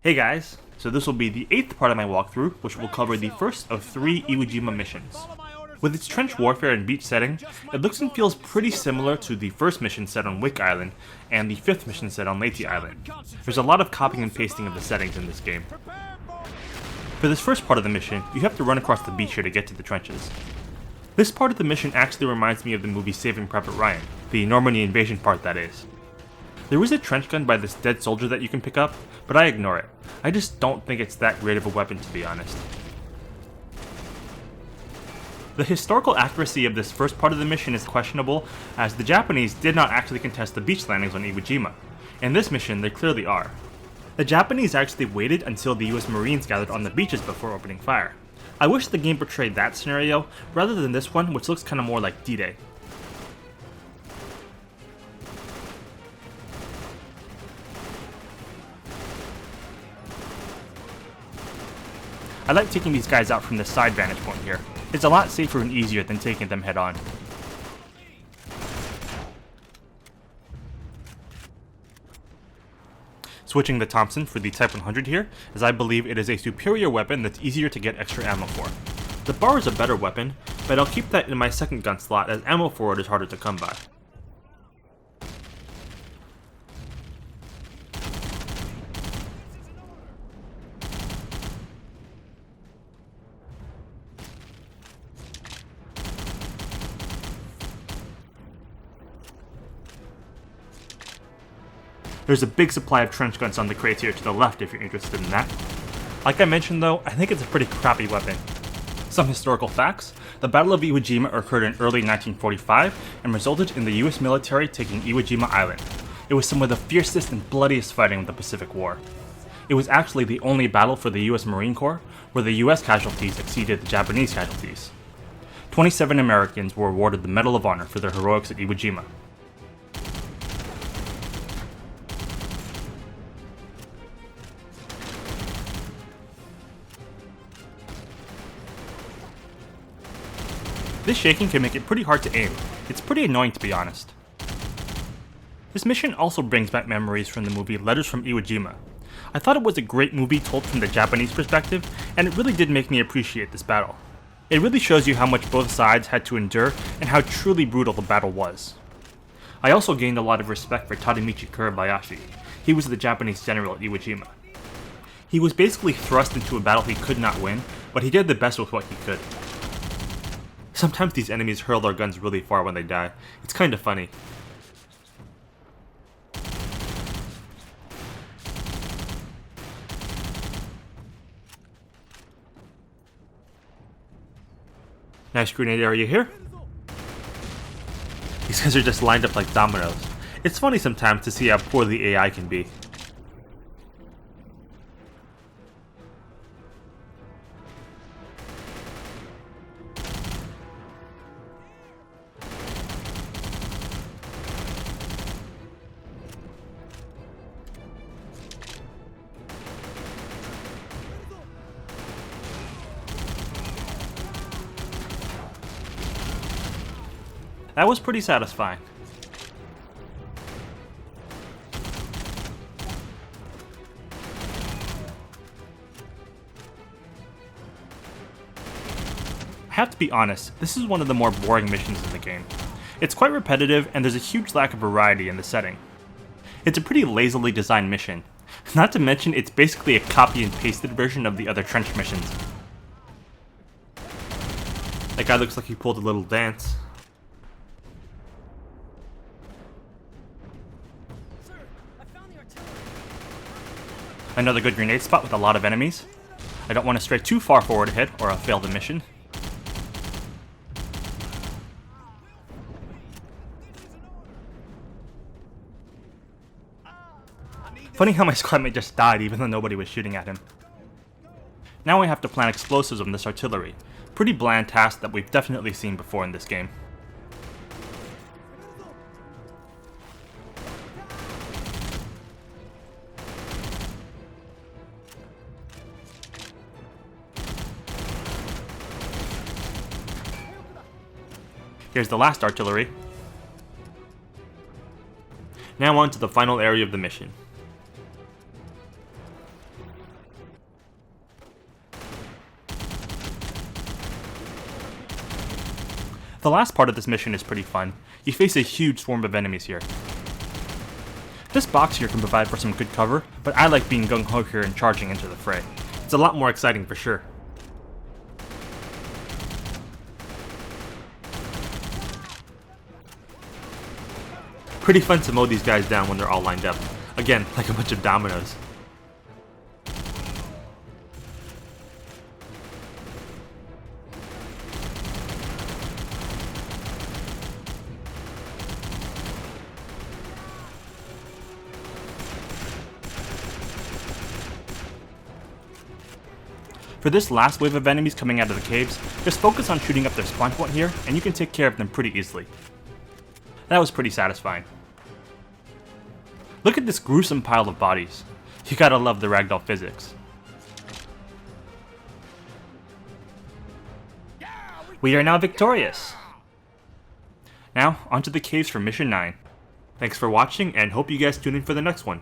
Hey guys, so this will be the 8th part of my walkthrough, which will cover the first of 3 Iwo Jima missions. With its trench warfare and beach setting, it looks and feels pretty similar to the first mission set on Wick Island and the 5th mission set on Leyte Island. There's a lot of copying and pasting of the settings in this game. For this first part of the mission, you have to run across the beach here to get to the trenches. This part of the mission actually reminds me of the movie Saving Private Ryan, the Normandy invasion part that is. There is a trench gun by this dead soldier that you can pick up, but I ignore it. I just don't think it's that great of a weapon, to be honest. The historical accuracy of this first part of the mission is questionable, as the Japanese did not actually contest the beach landings on Iwo Jima. In this mission, they clearly are. The Japanese actually waited until the US Marines gathered on the beaches before opening fire. I wish the game portrayed that scenario, rather than this one, which looks kinda more like D-Day. I like taking these guys out from the side vantage point here. It's a lot safer and easier than taking them head on. Switching to Thompson for the Type 100 here, as I believe it is a superior weapon that's easier to get extra ammo for. The bar is a better weapon, but I'll keep that in my second gun slot as ammo for it is harder to come by. There's a big supply of trench guns on the crates here to the left if you're interested in that. Like I mentioned though, I think it's a pretty crappy weapon. Some historical facts: the Battle of Iwo Jima occurred in early 1945 and resulted in the US military taking Iwo Jima Island. It was some of the fiercest and bloodiest fighting of the Pacific War. It was actually the only battle for the US Marine Corps where the US casualties exceeded the Japanese casualties. 27 Americans were awarded the Medal of Honor for their heroics at Iwo Jima. This shaking can make it pretty hard to aim. It's pretty annoying, to be honest. This mission also brings back memories from the movie Letters from Iwo Jima. I thought it was a great movie told from the Japanese perspective, and it really did make me appreciate this battle. It really shows you how much both sides had to endure and how truly brutal the battle was. I also gained a lot of respect for Tadamichi Kurabayashi. He was the Japanese general at Iwo Jima. He was basically thrust into a battle he could not win, but he did the best with what he could. Sometimes these enemies hurl their guns really far when they die. It's kinda funny. Nice grenade area here. These guys are just lined up like dominoes. It's funny sometimes to see how poor the AI can be. That was pretty satisfying. I have to be honest, this is one of the more boring missions in the game. It's quite repetitive and there's a huge lack of variety in the setting. It's a pretty lazily designed mission. Not to mention it's basically a copy and pasted version of the other trench missions. That guy looks like he pulled a little dance. Another good grenade spot with a lot of enemies. I don't want to stray too far forward ahead or I'll fail the mission. Funny how my squadmate just died even though nobody was shooting at him. Now I have to plant explosives on this artillery. Pretty bland task that we've definitely seen before in this game. Here's the last artillery. Now on to the final area of the mission. The last part of this mission is pretty fun. You face a huge swarm of enemies here. This box here can provide for some good cover, but I like being gung-ho here and charging into the fray. It's a lot more exciting for sure. Pretty fun to mow these guys down when they're all lined up. Again, like a bunch of dominoes. For this last wave of enemies coming out of the caves, just focus on shooting up their spawn point here, and you can take care of them pretty easily. That was pretty satisfying. Look at this gruesome pile of bodies. You gotta love the ragdoll physics. We are now victorious! Now, onto the caves for Mission 9. Thanks for watching, and hope you guys tune in for the next one.